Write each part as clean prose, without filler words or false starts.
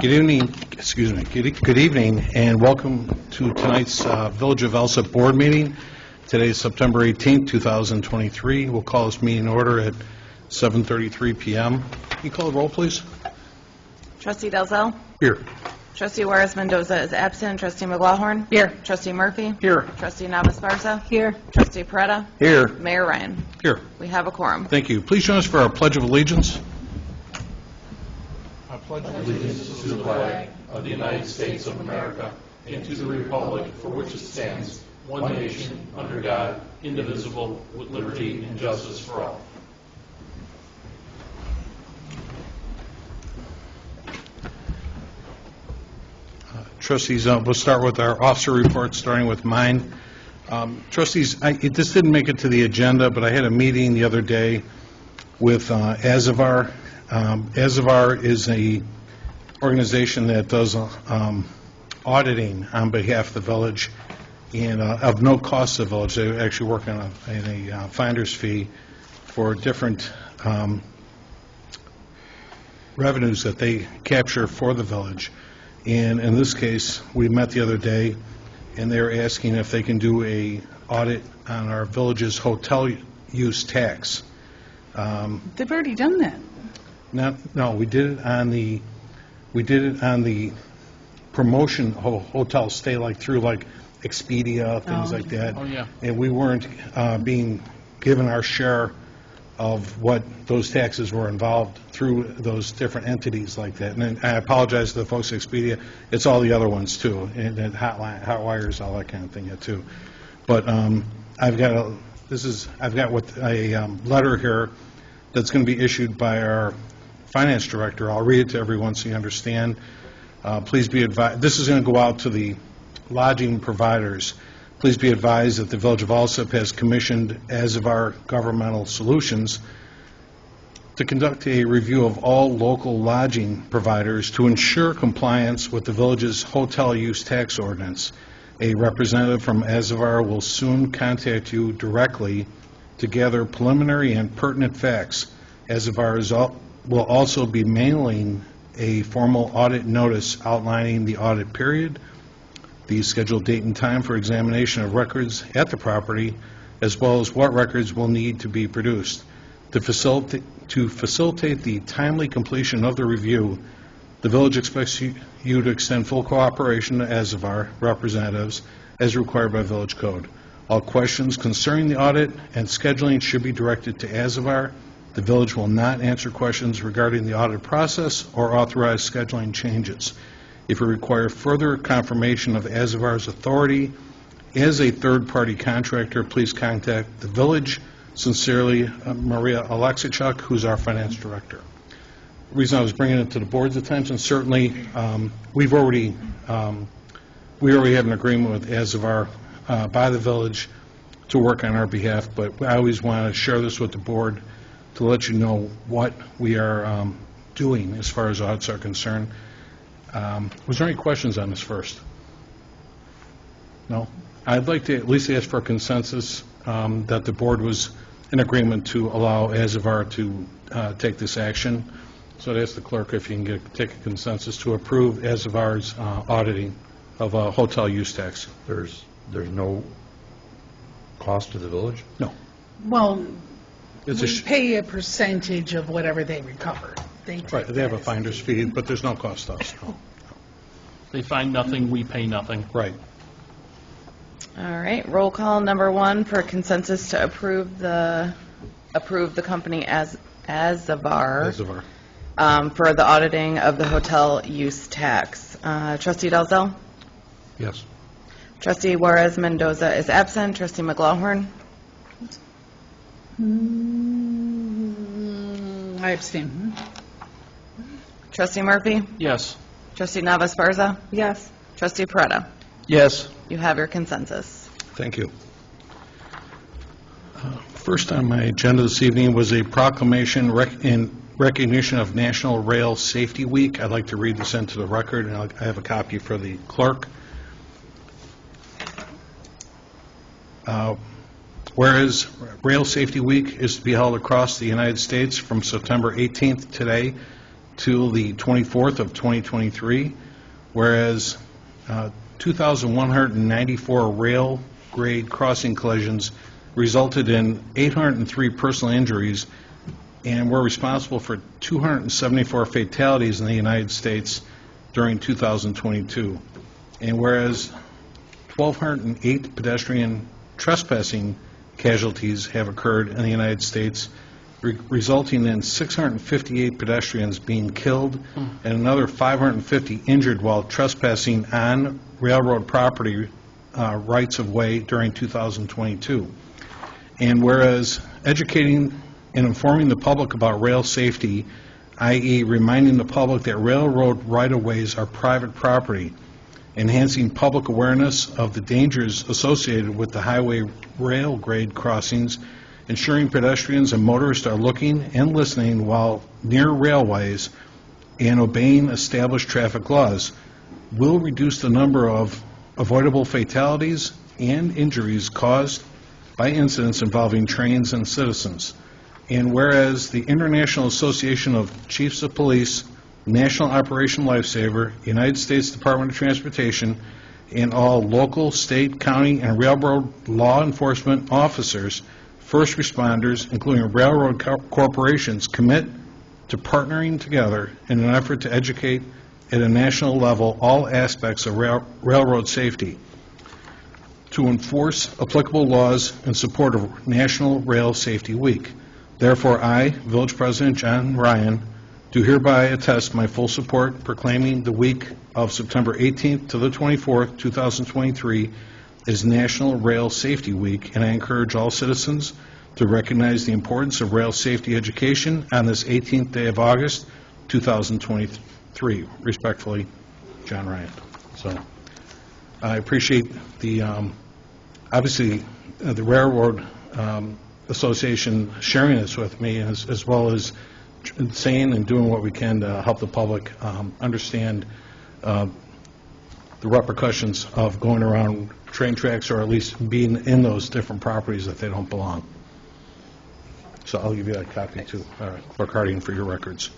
Good evening, excuse me, good evening, and welcome to tonight's Village of Alsip Board meeting. Today is September 18th, 2023. We'll call this meeting in order at 7:33 p.m. Can you call the roll, please? Trustee Dalzell? Here. Trustee Juarez-Mendoza is absent. Trustee McLaughlin? Here. Trustee Murphy? Here. Trustee Navas-Barza? Here. Trustee Peretta? Here. Mayor Ryan? Here. We have a quorum. Thank you. Please join us for our Pledge of Allegiance. I pledge allegiance to the flag of the United States of America and to the republic for which it stands, one nation, under God, indivisible, with liberty and justice for all. Trustees, we'll start with our officer reports, starting with mine. Trustees, this didn't make it to the agenda, but I had a meeting the other day with Azavar. Azavar is a organization that does auditing on behalf of the village, and of no cost to the village. They actually work on a finder's fee for different revenues that they capture for the village. And in this case, we met the other day, and they're asking if they can do a audit on our village's hotel use tax. They've already done that. No, we did it on the promotion hotel stay, like through like Expedia, things like that. Oh, yeah. And we weren't being given our share of what those taxes were involved through those different entities like that. And I apologize to the folks at Expedia. It's all the other ones too, and Hotwires, all that kind of thing too. But I've got a letter here that's going to be issued by our finance director. I'll read it to everyone so you understand. Please be advised, this is going to go out to the lodging providers. Please be advised that the Village of Alsip has commissioned Azavar Governmental Solutions to conduct a review of all local lodging providers to ensure compliance with the village's hotel use tax ordinance. A representative from Azavar will soon contact you directly to gather preliminary and pertinent facts. Azavar will also be mailing a formal audit notice outlining the audit period, the scheduled date and time for examination of records at the property, as well as what records will need to be produced. To facilitate the timely completion of the review, the village expects you to extend full cooperation to Azavar representatives as required by village code. All questions concerning the audit and scheduling should be directed to Azavar. The village will not answer questions regarding the audit process or authorize scheduling changes. If you require further confirmation of Azavar's authority as a third-party contractor, please contact the village. Sincerely, Maria Alexichuk, who's our finance director. The reason I was bringing it to the board's attention, certainly, we already have an agreement with Azavar by the village to work on our behalf, but I always want to share this with the board to let you know what we are doing as far as audits are concerned. Was there any questions on this first? No? I'd like to at least ask for a consensus that the board was in agreement to allow Azavar to take this action. So I'd ask the clerk if you can take a consensus to approve Azavar's auditing of a hotel use tax. There's no cost to the village? No. Well, It's we pay a percentage of whatever they recover. Right, they have a finder's fee, but there's no cost to us. No. They find nothing, we pay nothing. Right. All right. Roll call number one for consensus to approve the company as Azavar for the auditing of the hotel use tax. Trustee Dalzell? Yes. Trustee Juarez-Mendoza is absent. Trustee McLaughlin? I abstain. Trustee Murphy? Yes. Trustee Navas-Barza? Yes. Trustee Peretta? Yes. You have your consensus. Thank you. First on my agenda this evening was a proclamation in recognition of National Rail Safety Week. I'd like to read this into the record, and I have a copy for the clerk. Whereas Rail Safety Week is to be held across the United States from September 18th today till the 24th of 2023, whereas 2,194 rail grade crossing collisions resulted in 803 personal injuries, and were responsible for 274 fatalities in the United States during 2022. And whereas 1,208 pedestrian trespassing casualties have occurred in the United States, resulting in 658 pedestrians being killed and another 550 injured while trespassing on railroad property rights of way during 2022. And whereas educating and informing the public about rail safety, i.e. reminding the public that railroad right-of-ways are private property, enhancing public awareness of the dangers associated with the highway rail grade crossings, ensuring pedestrians and motorists are looking and listening while near railways, and obeying established traffic laws will reduce the number of avoidable fatalities and injuries caused by incidents involving trains and citizens. And whereas the International Association of Chiefs of Police, National Operation Lifesaver, United States Department of Transportation, and all local, state, county, and railroad law enforcement officers, first responders, including railroad corporations, commit to partnering together in an effort to educate at a national level all aspects of railroad safety, to enforce applicable laws in support of National Rail Safety Week. Therefore, I, Village President John Ryan, do hereby attest my full support proclaiming the week of September 18th to the 24th, 2023 as National Rail Safety Week, and I encourage all citizens to recognize the importance of rail safety education on this 18th day of August, 2023. Respectfully, John Ryan. So I appreciate the, obviously, the Railroad Association sharing this with me, as well as saying and doing what we can to help the public understand the repercussions of going around train tracks, or at least being in those different properties that they don't belong. So I'll give you that copy to Clerk Harding for your records.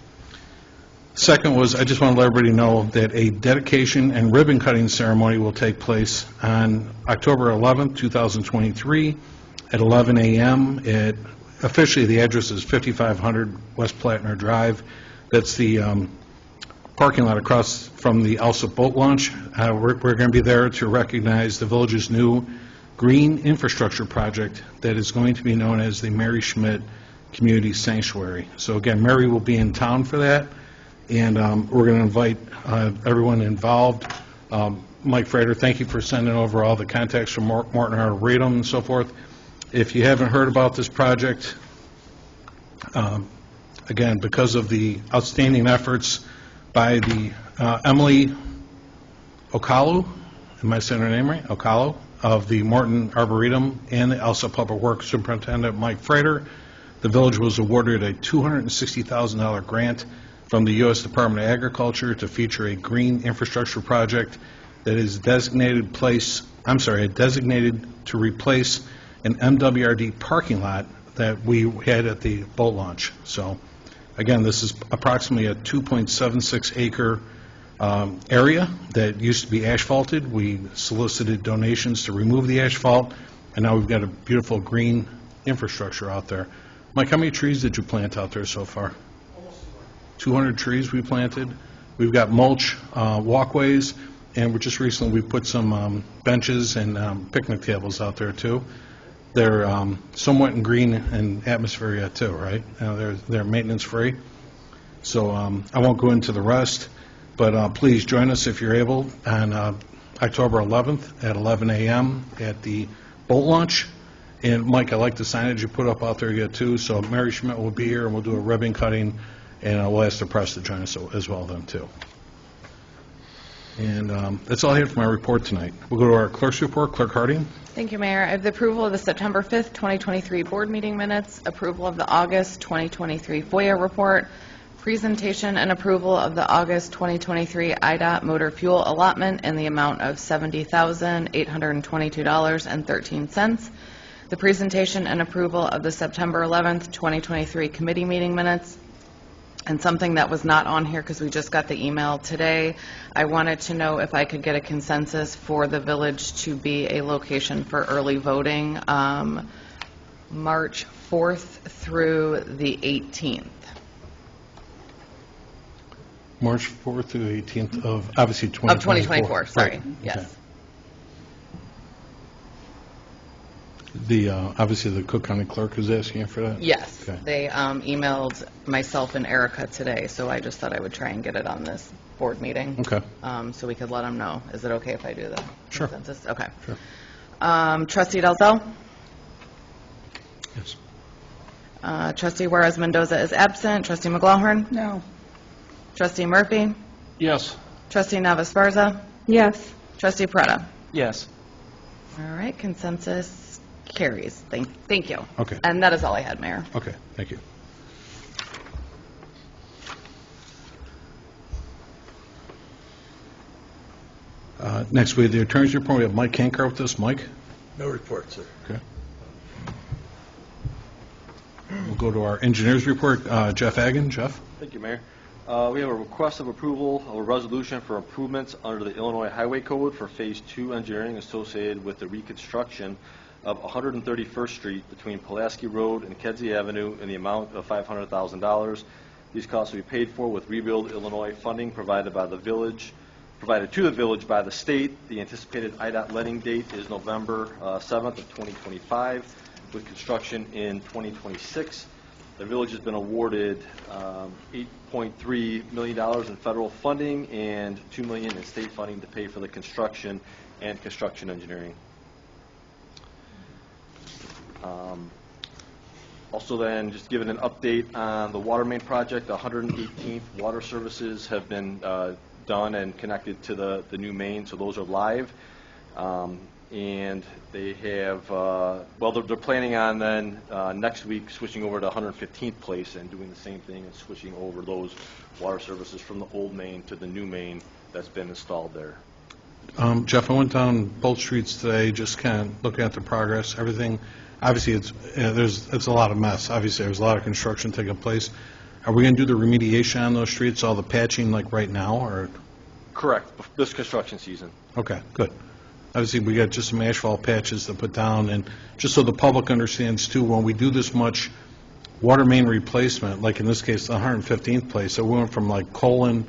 Second was, I just want to let everybody know that a dedication and ribbon cutting ceremony will take place on October 11th, 2023 at 11 a.m. Officially, the address is 5500 West Platner Drive. That's the parking lot across from the Alsip boat launch. We're going to be there to recognize the village's new green infrastructure project that is going to be known as the Mary Schmidt Community Sanctuary. So again, Mary will be in town for that, and we're going to invite everyone involved. Mike Frater, thank you for sending over all the contacts from Morton Arboretum and so forth. If you haven't heard about this project, again, because of the outstanding efforts by the Emily Okalu, am I saying her name right? Okalu, of the Morton Arboretum, and the Alsip Public Works Superintendent Mike Frater, the village was awarded a $260,000 grant from the U.S. Department of Agriculture to feature a green infrastructure project that is designated to replace an MWRD parking lot that we had at the boat launch. So again, this is approximately a 2.76 acre area that used to be asphalted. We solicited donations to remove the asphalt, and now we've got a beautiful green infrastructure out there. Mike, how many trees did you plant out there so far? 200 trees we planted. We've got mulch, walkways, and we just recently put some benches and picnic tables out there too. They're somewhat in green and atmosphere yet too, right? They're maintenance free. So I won't go into the rest, but please join us if you're able on October 11th at 11 a.m. at the boat launch. And Mike, I like the signage you put up out there yet too. So Mary Schmidt will be here, and we'll do a ribbon cutting, and we'll ask the press to join us as well then too. And that's all I have for my report tonight. We'll go to our clerk's report. Clerk Harding. Thank you, Mayor. I have the approval of the September 5th, 2023 board meeting minutes, approval of the August 2023 FOIA report, presentation and approval of the August 2023 IDOT motor fuel allotment in the amount of $70,822.13, the presentation and approval of the September 11th, 2023 committee meeting minutes, And something that was not on here, because we just got the email today, I wanted to know if I could get a consensus for the village to be a location for early voting, March 4th through the 18th. March 4th through the 18th of, obviously, Of 2024. 2024, sorry, Right. yes. Okay. The, obviously, the Cook County Clerk is asking for that? Yes, Okay. they emailed myself and Erica today, so I just thought I would try and get it on this board meeting. Okay. So we could let them know. Is it okay if I do the Sure. consensus? Okay. Sure. Trustee Dalzell? Yes. Trustee Juarez Mendoza is absent. Trustee McGlaughlin? No. Trustee Murphy? Yes. Trustee Navas-Barza? Yes. Trustee Peretta? Yes. All right, consensus carries. Thank you. Okay. And that is all I had, Mayor. Okay, thank you. Next, we have the Attorney's Report. We have Mike Kankar with us. Mike? No report, sir. Okay. We'll go to our Engineers Report. Jeff Agan. Jeff? Thank you, Mayor. We have a request of approval of a resolution for improvements under the Illinois Highway Code for Phase 2 engineering associated with the reconstruction of 131st Street between Pulaski Road and Kedzie Avenue in the amount of $500,000. These costs will be paid for with Rebuild Illinois funding provided to the village by the state. The anticipated IDOT letting date is November 7th of 2025, with construction in 2026. The village has been awarded $8.3 million in federal funding and $2 million in state funding to pay for the construction and construction engineering. Also then, just giving an update on the water main project, the 118th water services have been done and connected to the new main, so those are live. And they have, well, they're planning on then next week switching over to 115th place and doing the same thing and switching over those water services from the old main to the new main that's been installed there. Jeff, I went down both streets today, just kind of looking at the progress, everything. Obviously, it's a lot of mess. Obviously, there's a lot of construction taking place. Are we going to do the remediation on those streets, all the patching like right now, or? Correct, this construction season. Okay, good. Obviously, we got just some asphalt patches to put down, and just so the public understands too, when we do this much water main replacement, like in this case, the 115th place, so we went from like Colon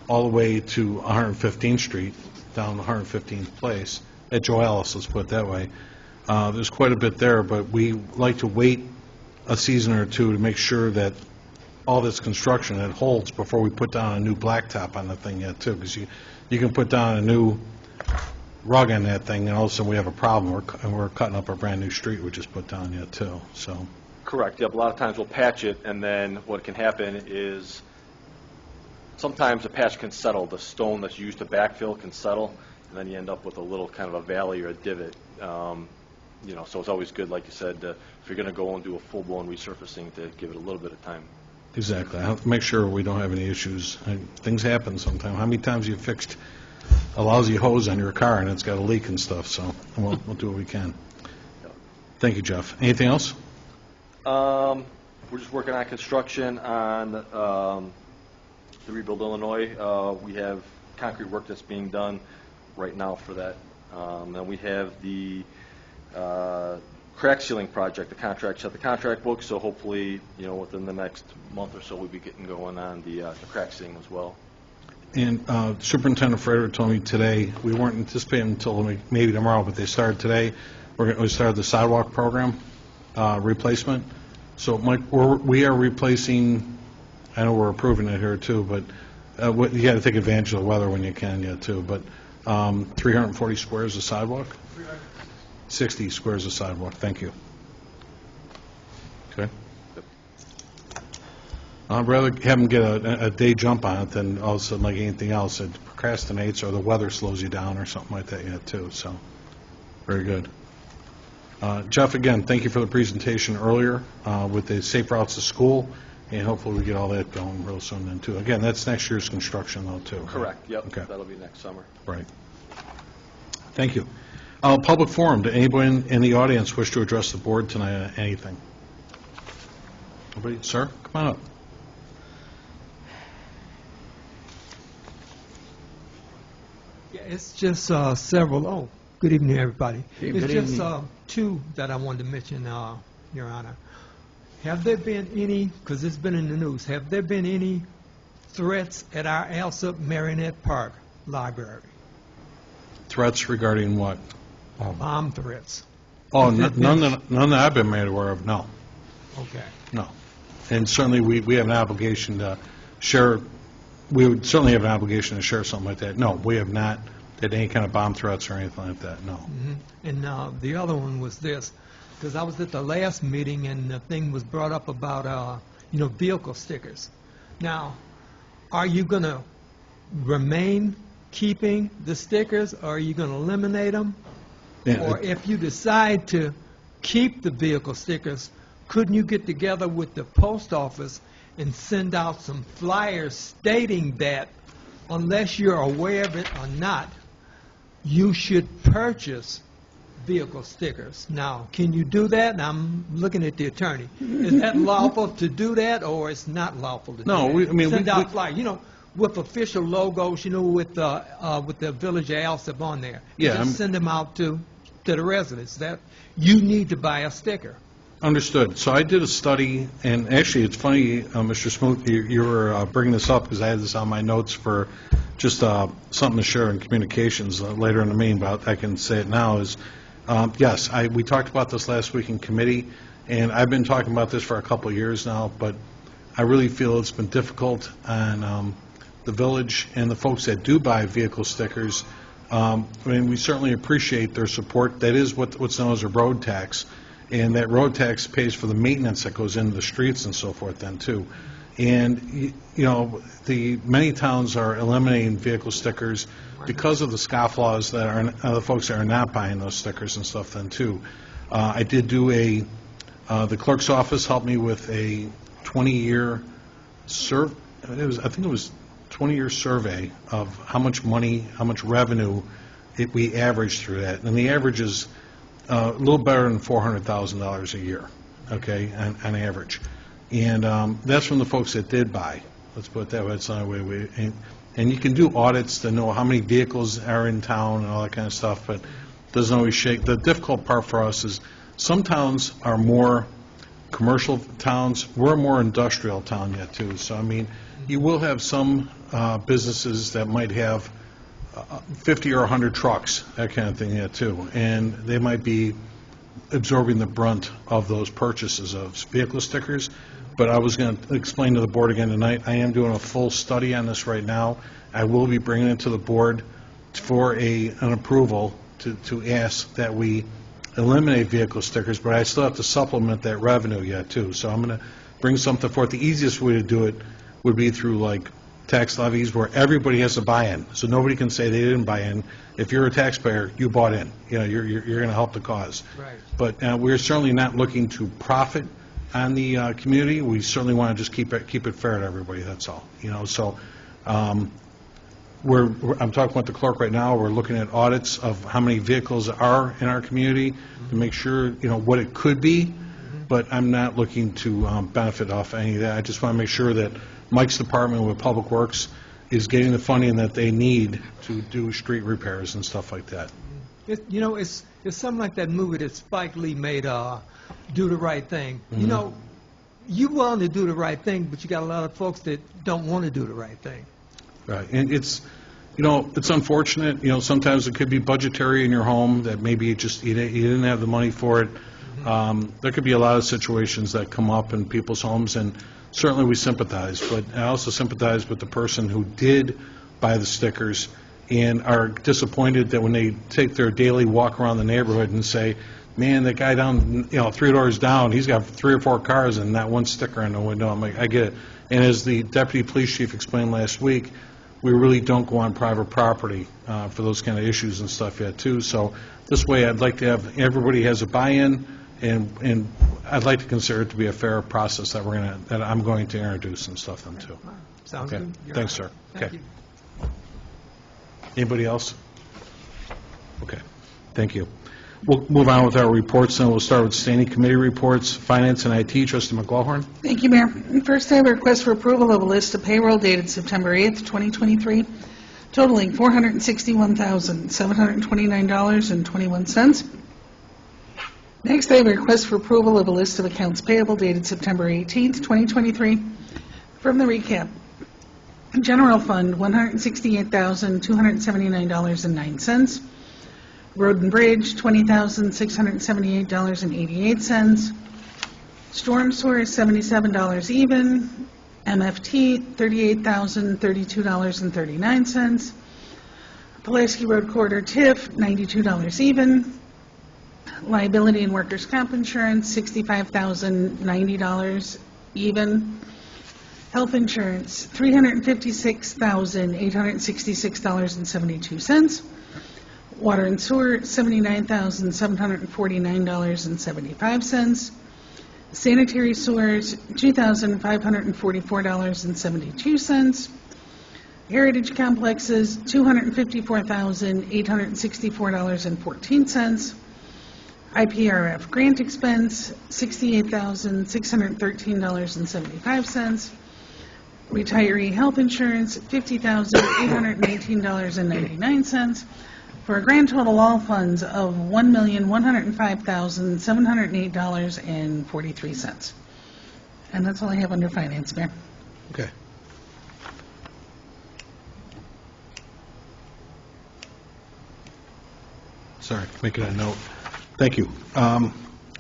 all the way to 115th Street, down 115th place, at Joe Ellis, let's put it that way. There's quite a bit there, but we like to wait a season or two to make sure that all this construction, it holds before we put down a new blacktop on the thing yet too, because you can put down a new rug on that thing, and all of a sudden we have a problem, and we're cutting up a brand new street we just put down yet too, so. Correct, yep, a lot of times we'll patch it, and then what can happen is sometimes the patch can settle, the stone that's used to backfill can settle, and then you end up with a little kind of a valley or a divot. You know, so it's always good, like you said, if you're going to go and do a full-blown resurfacing, to give it a little bit of time. Exactly. I have to make sure we don't have any issues. Things happen sometimes. How many times you fixed a lousy hose on your car and it's got a leak and stuff, so we'll do what we can. Thank you, Jeff. Anything else? We're just working on construction on the Rebuild Illinois. We have concrete work that's being done right now for that. And we have the crack sealing project, the contract book, so hopefully, you know, within the next month or so, we'll be getting going on the crack sealing as well. And Superintendent Frederick told me today, we weren't anticipating until maybe tomorrow, but they started today. We started the sidewalk program replacement. So, Mike, we are replacing, I know we're approving it here too, but you got to take advantage of the weather when you can yet too, but 340 squares of sidewalk? 60 squares of sidewalk, thank you. Okay. I'd rather have them get a day jump on it than all of a sudden, like anything else, it procrastinates or the weather slows you down or something like that yet too, so, very good. Jeff, again, thank you for the presentation earlier with the safe routes to school, and hopefully we get all that going real soon then too. Again, that's next year's construction though too. Right? Correct, yep, okay. That'll be next summer. Right. Thank you. Public forum, do anybody in the audience wish to address the board tonight on anything? Nobody? Sir, come on up. Yeah, it's just several. Oh, good evening, everybody. Good It's just evening. two that I wanted to mention, Your Honor. Have there been any, because it's been in the news, have there been any threats at our Alsip Marionette Park Library? Threats regarding what? Bomb threats? Oh, Has there none been- that I've been made aware of, no. Okay. No. And certainly, we have an obligation to share, we would certainly have an obligation to share something like that. No, we have not had any kind of bomb threats or anything like that, no. And the other one was this, because I was at the last meeting and the thing was brought up about, vehicle stickers. Now, are you going to remain keeping the stickers, or are you going to eliminate them? Yeah, Or if you decide to keep the vehicle stickers, couldn't you get together with the post office and send out some flyers stating that unless you're aware of it or not, you should purchase vehicle stickers? Now, can you do that? And I'm looking at the attorney. Is that lawful to do that, or it's not lawful to do No, that? Send out flyers, with official logos, with the Village of Alsip on there. Yeah, Just send them out to the residents that you need to buy a sticker. Understood. So I did a study, and actually, it's funny, Mr. Smoot, you were bringing this up, because I had this on my notes for just something to share in communications later in the meeting, but I can say it now, is, yes, we talked about this last week in committee, and I've been talking about this for a couple of years now, but I really feel it's been difficult on the village and the folks that do buy vehicle stickers. We certainly appreciate their support. That is what's known as a road tax, and that road tax pays for the maintenance that goes into the streets and so forth then, too. And, the many towns are eliminating vehicle stickers because of the scofflaws that are the folks that are not buying those stickers and stuff then, too. I did do the clerk's office helped me with a 20-year I think it was 20-year survey of how much money, how much revenue we average through that. And the average is a little better than $400,000 a year, okay, on average. And that's from the folks that did buy. Let's put it that way. It's not a way and you can do audits to know how many vehicles are in town and all that kind of stuff, but it doesn't always shake. The difficult part for us is some towns are more commercial towns. We're a more industrial town yet, too. So, you will have some businesses that might have 50 or 100 trucks, that kind of thing yet, too. And they might be absorbing the brunt of those purchases of vehicle stickers. But I was going to explain to the board again tonight, I am doing a full study on this right now. I will be bringing it to the board for an approval to ask that we eliminate vehicle stickers, but I still have to supplement that revenue yet, too. So I'm going to bring something forth. The easiest way to do it would be through, like, tax levies where everybody has to buy in. So nobody can say they didn't buy in. If you're a taxpayer, you bought in. You're going to help the cause. Right. But we're certainly not looking to profit on the community. We certainly want to just keep it fair to everybody, that's all. So I'm talking with the clerk right now. We're looking at audits of how many vehicles are in our community to make sure, what it could be, but I'm not looking to benefit off any of that. I just want to make sure that Mike's department with Public Works is getting the funding that they need to do street repairs and stuff like that. It's something like that movie that Spike Lee made, Do the Right Thing. You want to do the right thing, but you got a lot of folks that don't want to do the right thing. Right, and it's unfortunate, sometimes it could be budgetary in your home, that maybe you didn't have the money for it. There could be a lot of situations that come up in people's homes, and certainly we sympathize, but I also sympathize with the person who did buy the stickers and are disappointed that when they take their daily walk around the neighborhood and say, man, that guy down, 3 doors down, he's got 3 or 4 cars and not one sticker on the window. I'm like, I get it. And as the deputy police chief explained last week, we really don't go on private property for those kind of issues and stuff yet, too. So this way, I'd like to have everybody has a buy-in, and I'd like to consider it to be a fair process that I'm going to introduce and stuff then, too. Sounds Okay. good. You're Thanks, right. sir. Thank Okay. you. Anybody else? Okay. Thank you. We'll move on with our reports, and we'll start with standing committee reports. Finance and IT, Trustee McGawhorn. Thank you, Mayor. First, I have a request for approval of a list of payroll dated September 8th, 2023 totaling $461,729.21. Next, I have a request for approval of a list of accounts payable dated September 18th, 2023. From the recap, General Fund, $168,279.09. Road and Bridge, $20,678.88. Storm Sewer, $77 even. MFT, $38,032.39. Pulaski Road Corridor TIF, $92 even. Liability and Workers' Comp Insurance, $65,090 even. Health Insurance, $356,866.72. Water and Sewer, $79,749.75. Sanitary Sewers, $2,544.72. Heritage Complexes, $254,864.14. IPRF Grant Expense, $68,613.75. Retiree Health Insurance, $50,818.99, for a grand total all funds of $1,105,708.43. And that's all I have under Finance, Mayor. Okay. Sorry, making a note. Thank you.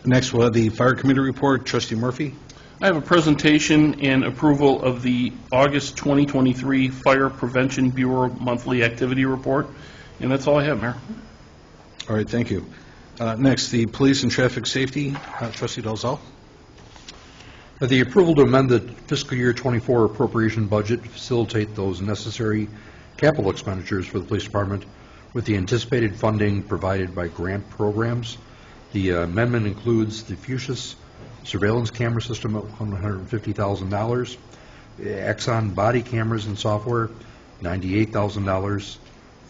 Next, we'll have the Fire Committee report. Trustee Murphy. I have a presentation and approval of the August 2023 Fire Prevention Bureau Monthly Activity Report, and that's all I have, Mayor. All right, thank you. Next, the Police and Traffic Safety. Trustee Dalzell. The approval to amend the fiscal year 24 appropriation budget to facilitate those necessary capital expenditures for the police department with the anticipated funding provided by grant programs. The amendment includes the Fuchsia's surveillance camera system at $150,000, Exxon body cameras and software, $98,000,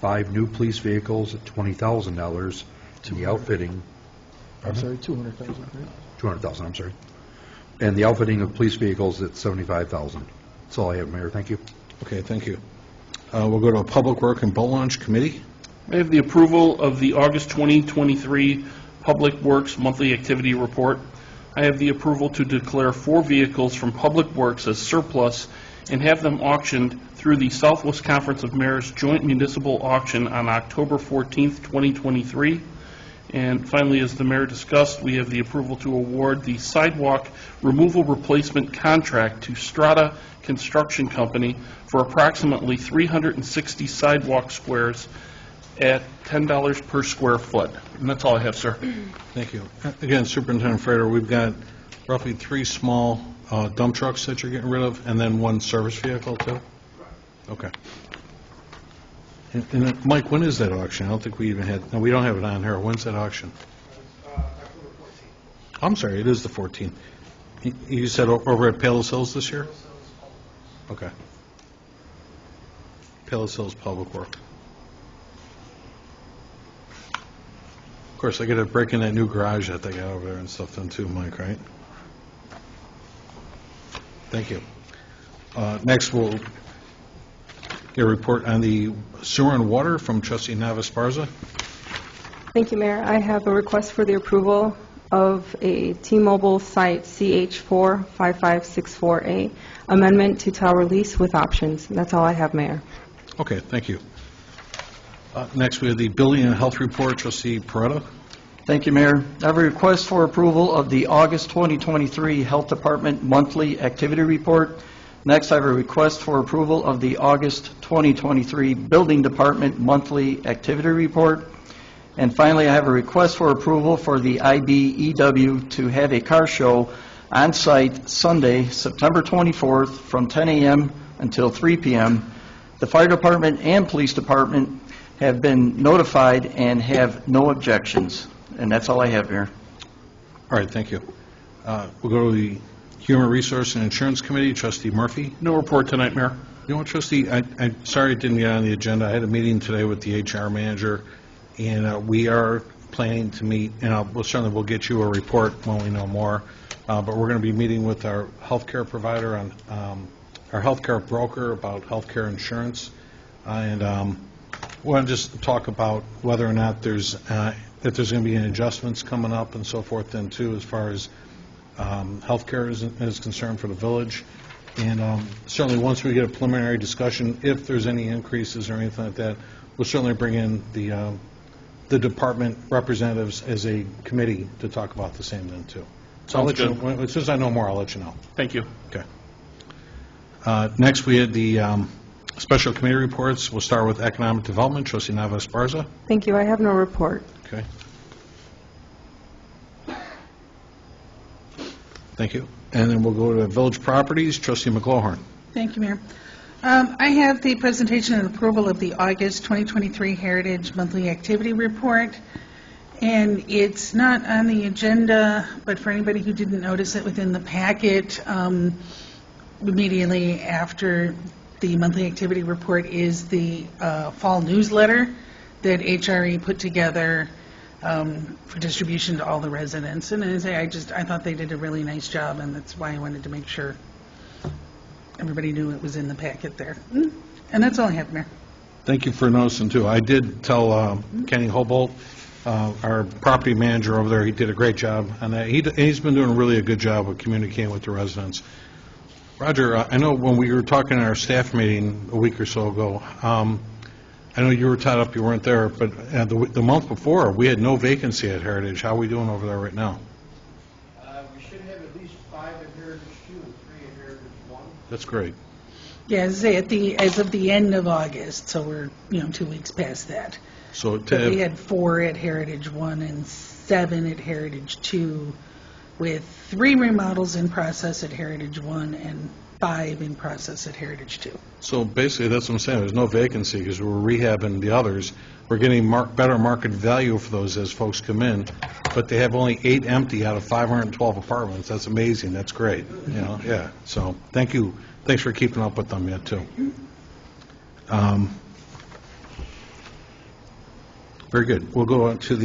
5 new police vehicles at $20,000, and the outfitting. I'm sorry, 200,000, right? 200,000, I'm sorry. And the outfitting of police vehicles at $75,000. That's all I have, Mayor. Thank you. Okay, thank you. We'll go to a Public Work and Boat Launch Committee. I have the approval of the August 2023 Public Works Monthly Activity Report. I have the approval to declare 4 vehicles from Public Works as surplus and have them auctioned through the Southwest Conference of Mayors Joint Municipal Auction on October 14th, 2023. And finally, as the Mayor discussed, we have the approval to award the sidewalk removal replacement contract to Strata Construction Company for approximately 360 sidewalk squares at $10 per square foot. And that's all I have, sir. Thank you. Again, Superintendent Frater, we've got roughly 3 small dump trucks that you're getting rid of, and then 1 service vehicle, too? Okay. And Mike, when is that auction? I don't think we even had, no, we don't have it on here. When's that auction? October 14th. I'm sorry, it is the 14th. You said over at Palos Hills this year? Okay. Palos Hills Public Work. Of course, I got to break in that new garage that they got over there and stuff then too, Mike, right? Thank you. Next, we'll get a report on the sewer and water from Trustee Navas-Barza. Thank you, Mayor. I have a request for the approval of a T-Mobile site CH45564A amendment to tower lease with options. That's all I have, Mayor. Okay, thank you. Next, we have the Building and Health Report. Trustee Peretta. Thank you, Mayor. I have a request for approval of the August 2023 Health Department Monthly Activity Report. Next, I have a request for approval of the August 2023 Building Department Monthly Activity Report. And finally, I have a request for approval for the IBEW to have a car show on site Sunday, September 24th from 10 a.m. until 3 p.m. The Fire Department and Police Department have been notified and have no objections. And that's all I have, Mayor. All right, thank you. We'll go to the Human Resource and Insurance Committee. Trustee Murphy. No report tonight, Mayor. You know what, Trustee, I'm sorry it didn't get on the agenda. I had a meeting today with the HR manager, and we are planning to meet, and we'll get you a report when we know more, but we're going to be meeting with our healthcare provider, on our healthcare broker about healthcare insurance. And we want to just talk about whether or not if there's going to be any adjustments coming up and so forth then too, as far as healthcare is concerned for the village. And certainly once we get a preliminary discussion, if there's any increases or anything like that, we'll certainly bring in the department representatives as a committee to talk about the same then too. So Sounds good. as soon as I know more, I'll let you know. Thank you. Okay. Next, we had the special committee reports. We'll start with economic development. Trustee Nava Esparza. Thank you. I have no report. Okay. Thank you. And then we'll go to village properties. Trustee McGlohorn. Thank you, Mayor. I have the presentation and approval of the August 2023 Heritage Monthly Activity Report, and it's not on the agenda, but for anybody who didn't notice it within the packet, immediately after the monthly activity report is the fall newsletter that HRE put together for distribution to all the residents. And as I thought they did a really nice job, and that's why I wanted to make sure everybody knew it was in the packet there. And that's all I have, Mayor. Thank you for noticing, too. I did tell Kenny Hobolt, our property manager over there, he did a great job on that. He's been doing really a good job of communicating with the residents. Roger, I know when we were talking at our staff meeting a week or so ago, I know you were tied up, you weren't there, but the month before, we had no vacancy at Heritage. How are we doing over there right now? We should have at least 5 at Heritage 2 and 3 at Heritage 1. That's great. Yeah, as of the end of August, so we're 2 weeks past that. So But we had 4 at Heritage 1 and 7 at Heritage 2, with 3 remodels in process at Heritage 1 and 5 in process at Heritage 2. So basically, that's what I'm saying. There's no vacancy because we're rehabbing the others. We're getting better market value for those as folks come in, but they have only 8 empty out of 512 apartments. That's amazing. That's great. Yeah. So thank you. Thanks for keeping up with them yet too. Very good. We'll go on to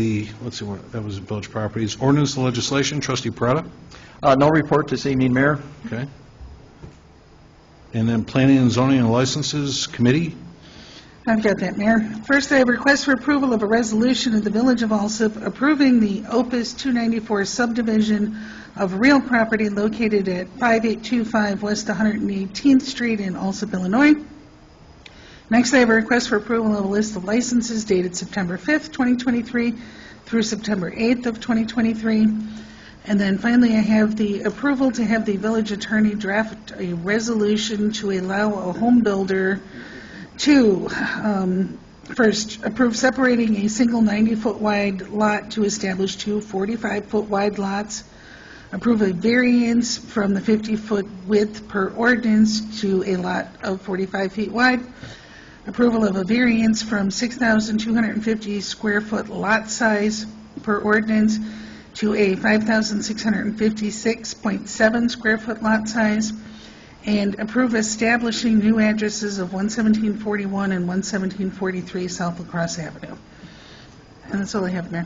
let's see, that was village properties. Ordinance and legislation. Trustee Parada. No report this evening, Mayor. Okay. And then Planning and Zoning and Licenses Committee. I've got that, Mayor. First, I have a request for approval of a resolution of the Village of Alsip approving the Opus 294 subdivision of real property located at 5825 West 118th Street in Alsip, Illinois. Next, I have a request for approval of a list of licenses dated September 5th, 2023 through September 8th of 2023. And then finally, I have the approval to have the village attorney draft a resolution to allow a home builder to, first, approve separating a single 90-foot wide lot to establish 2 45-foot wide lots, approve a variance from the 50-foot width per ordinance to a lot of 45 feet wide, approval of a variance from 6,250 square foot lot size per ordinance to a 5,656.7 square foot lot size, and approve establishing new addresses of 11741 and 11743 South La Crosse Avenue. And that's all I have, Mayor.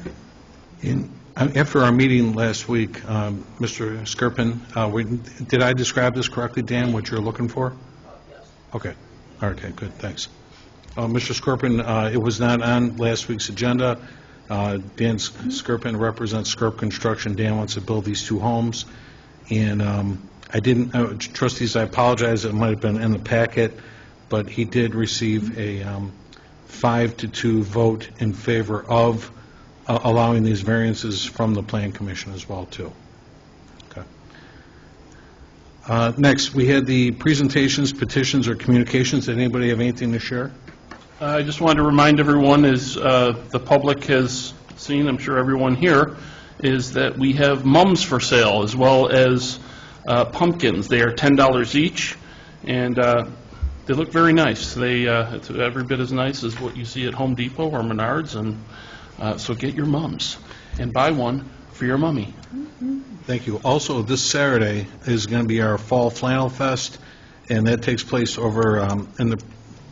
After our meeting last week, Mr. Skirpin, did I describe this correctly, Dan, what you're looking for? Yes. Okay. Okay, good, thanks. Mr. Skirpin, it was not on last week's agenda. Dan Skirpin represents Skirp Construction. Dan wants to build these 2 homes. And I didn't, trustees, I apologize, it might have been in the packet, but he did receive a 5-2 vote in favor of allowing these variances from the Plan Commission as well, too. Okay. Next, we had the presentations, petitions, or communications. Did anybody have anything to share? I just wanted to remind everyone, as the public has seen, I'm sure everyone here, is that we have mums for sale as well as pumpkins. They are $10 each, and they look very nice. It's every bit as nice as what you see at Home Depot or Menards, and so get your mums and buy one for your mummy. Thank you. Also, this Saturday is going to be our Fall Flannel Fest, and that takes place over in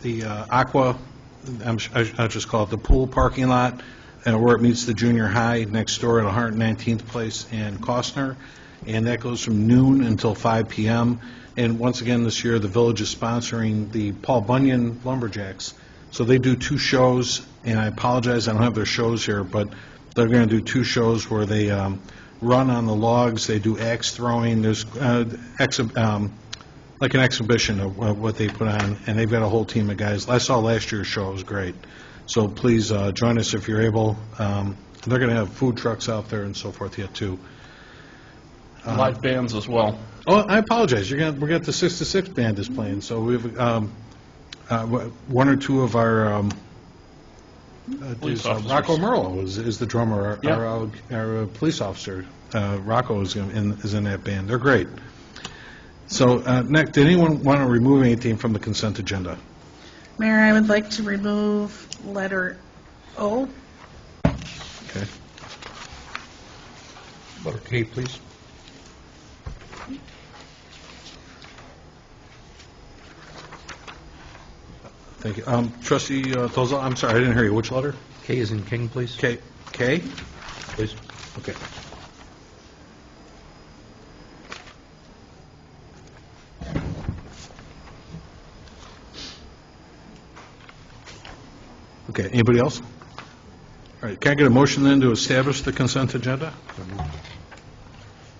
the Aqua, I'll just call it the pool parking lot, where it meets the junior high next door at 119th Place and Costner, and that goes from noon until 5 p.m. And once again this year, the village is sponsoring the Paul Bunyan Lumberjacks So they do 2 shows, and I apologize, I don't have their shows here, but they're going to do 2 shows where they run on the logs, they do axe throwing, there's like an exhibition of what they put on, and they've got a whole team of guys. I saw last year's show, it was great. So please join us if you're able. They're going to have food trucks out there and so forth yet, too. Live bands as well. Oh, I apologize. We're got the 6 to 6 band is playing, so we've 1 or 2 of our Police officers. Rocco Merlo is the drummer. Yeah. Our police officer Rocco is in that band. They're great. So next, did anyone want to remove anything from the consent agenda? Mayor, I would like to remove letter O. Okay. Letter K, please. Thank you. Trustee Tolzo, I'm sorry, I didn't hear you. Which letter? K is in King, please. K? Please. Okay. Okay, anybody else? All right, can I get a motion then to establish the consent agenda?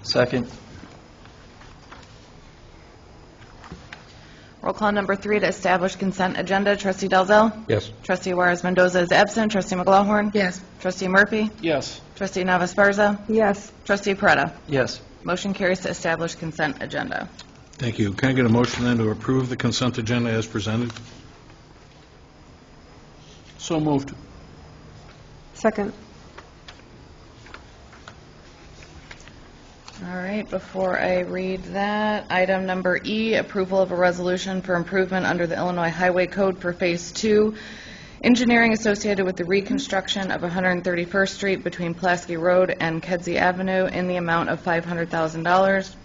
Second. Roll call number 3 to establish consent agenda. Trustee Dalzell? Yes. Trustee Juarez Mendoza is absent. Trustee McGlahorn? Yes. Trustee Murphy? Yes. Trustee Navasparza? Yes. Trustee Peretta? Yes. Motion carries to establish consent agenda. Thank you. Can I get a motion then to approve the consent agenda as presented? So moved. Second. All right, before I read that, item number E, approval of a resolution for improvement under the Illinois Highway Code for Phase 2, engineering associated with the reconstruction of 131st Street between Pulaski Road and Kedzie Avenue in the amount of $500,000.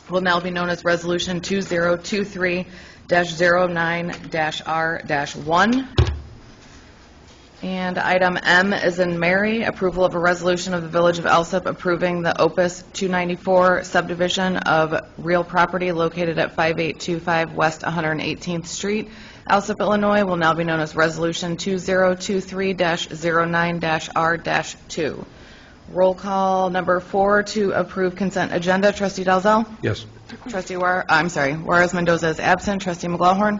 Will now be known as Resolution 2023-09-R-1. And item M is in Mary, approval of a resolution of the Village of Alsip approving the Opus 294 subdivision of real property located at 5825 West 118th Street. Alsip, Illinois will now be known as Resolution 2023-09-R-2. Roll call number 4 to approve consent agenda. Trustee Dalzell? Yes. Trustee Juarez Mendoza is absent. Trustee McGlahorn?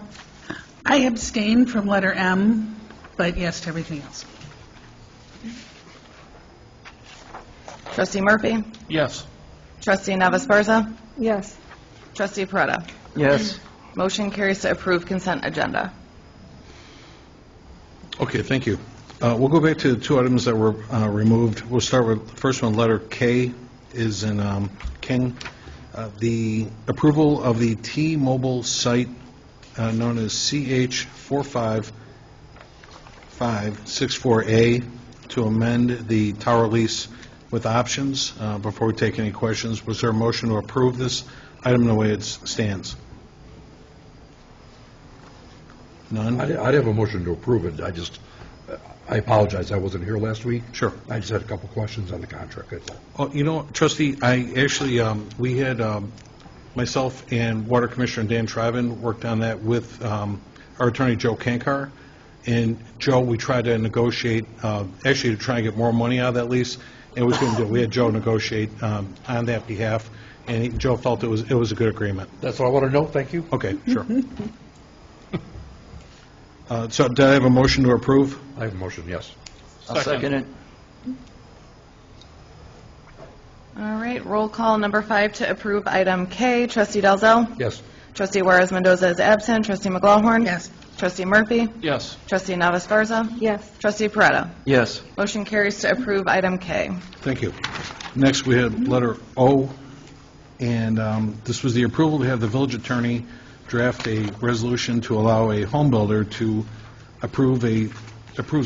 I abstain from letter M, but yes to everything else. Trustee Murphy? Yes. Trustee Navasparza? Yes. Trustee Peretta? Yes. Motion carries to approve consent agenda. Okay, thank you. We'll go back to the 2 items that were removed. We'll start with the first one, letter K is in King. The approval of the T-Mobile site known as CH45564A to amend the tower lease with options. Before we take any questions, was there a motion to approve this item the way it stands? None? I'd have a motion to approve it. I apologize, I wasn't here last week. Sure. I just had a couple questions on the contract, that's all. Oh, you know, Trustee, I actually, we had, myself and Water Commissioner Dan Triben worked on that with our attorney, Joe Kankar. And Joe, we tried to negotiate, actually to try and get more money out of that lease, and we couldn't do it. We had Joe negotiate on that behalf, and Joe felt it was a good agreement. That's all I want to know, thank you. Okay, sure. So did I have a motion to approve? I have a motion, yes. I'll second it. All right, roll call number 5 to approve item K. Trustee Dalzell? Yes. Trustee Juarez Mendoza is absent. Trustee McGlahorn? Yes. Trustee Murphy? Yes. Trustee Navasparza? Yes. Trustee Peretta? Yes. Motion carries to approve item K. Thank you. Next, we have letter O, and this was the approval to have the village attorney draft a resolution to allow a home builder to approve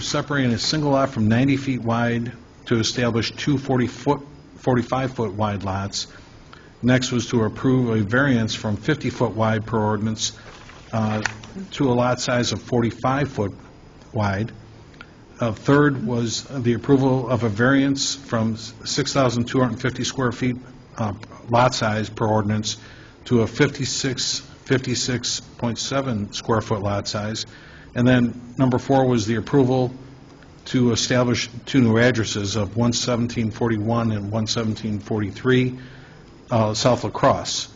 separating a single lot from 90 feet wide to establish 2 45-foot wide lots. Next was to approve a variance from 50-foot wide per ordinance to a lot size of 45-foot wide. Third was the approval of a variance from 6,250 square feet lot size per ordinance to a 56.7 square foot lot size. And then number 4 was the approval to establish 2 new addresses of 11741 and 11743 South La Crosse.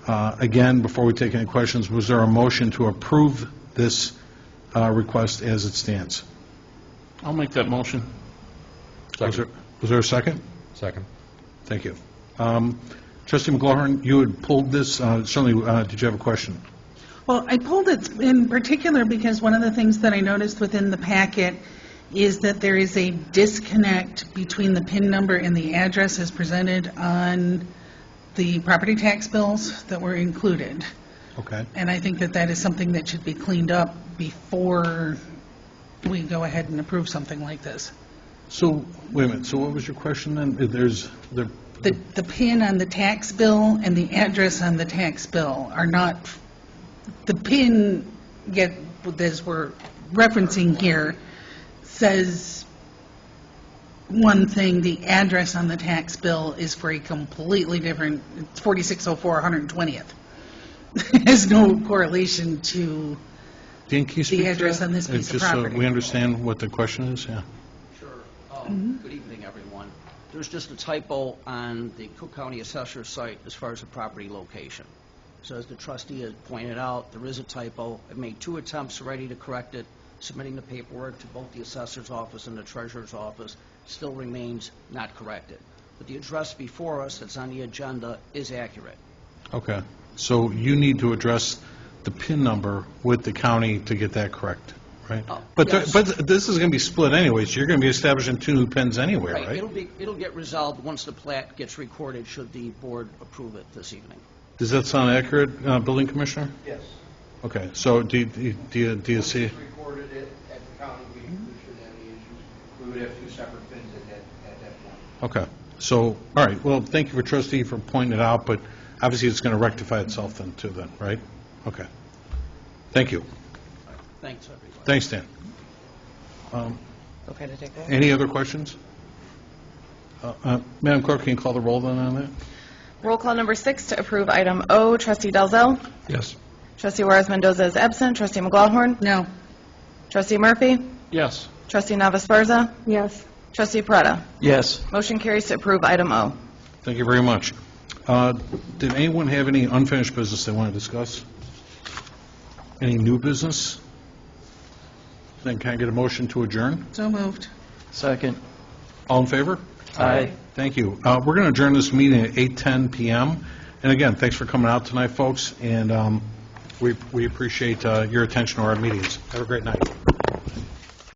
Again, before we take any questions, was there a motion to approve this request as it stands? I'll make that motion. Was there a second? Second. Thank you. Trustee McLaughlin, you had pulled this. Certainly, did you have a question? Well, I pulled it in particular because one of the things that I noticed within the packet is that there is a disconnect between the PIN number and the address as presented on the property tax bills that were included. Okay. And I think that that is something that should be cleaned up before we go ahead and approve something like this. So, wait a minute. So what was your question then? The PIN on the tax bill and the address on the tax bill are not, the PIN, as we're referencing here, says one thing, the address on the tax bill is for a completely different, it's 4604 120th. There's no correlation to Dan, can you speak the to address that? on this piece of Just so property. we understand what the question is, yeah. Sure. Good evening, everyone. There's just a typo on the Cook County Assessor's site as far as the property location. So as the trustee has pointed out, there is a typo. I've made 2 attempts already to correct it, submitting the paperwork to both the assessor's office and the treasurer's office. Still remains not corrected. But the address before us that's on the agenda is accurate. Okay. So you need to address the PIN number with the county to get that correct, right? But yes. but this is going to be split anyway, so you're going to be establishing 2 new PINs anyway, right? It'll get resolved once the plat gets recorded, should the board approve it this evening. Does that sound accurate, Building Commissioner? Yes. Okay. So do you see? If we recorded it at the county, we shouldn't have any issues. We would have 2 separate pins at that point. Okay. So, all right. Well, thank you for trustee for pointing it out, but obviously it's going to rectify itself then too then, right? Okay. Thank you. Thanks, everybody. Thanks, Dan. Okay to take that? Any other questions? Madam Clerk, can you call the roll then on that? Roll call number 6 to approve item O. Trustee Dalzell. Yes. Trustee Juarez Mendoza is absent. Trustee McLaughlin. No. Trustee Murphy. Yes. Trustee Navas-Barza. Yes. Trustee Peretta. Yes. Motion carries to approve item O. Thank you very much. Did anyone have any unfinished business they want to discuss? Any new business? Then can I get a motion to adjourn? So moved. Second. All in favor? Aye. Thank you. We're going to adjourn this meeting at 8:10 p.m. And again, thanks for coming out tonight, folks, and we appreciate your attention to our meetings. Have a great night.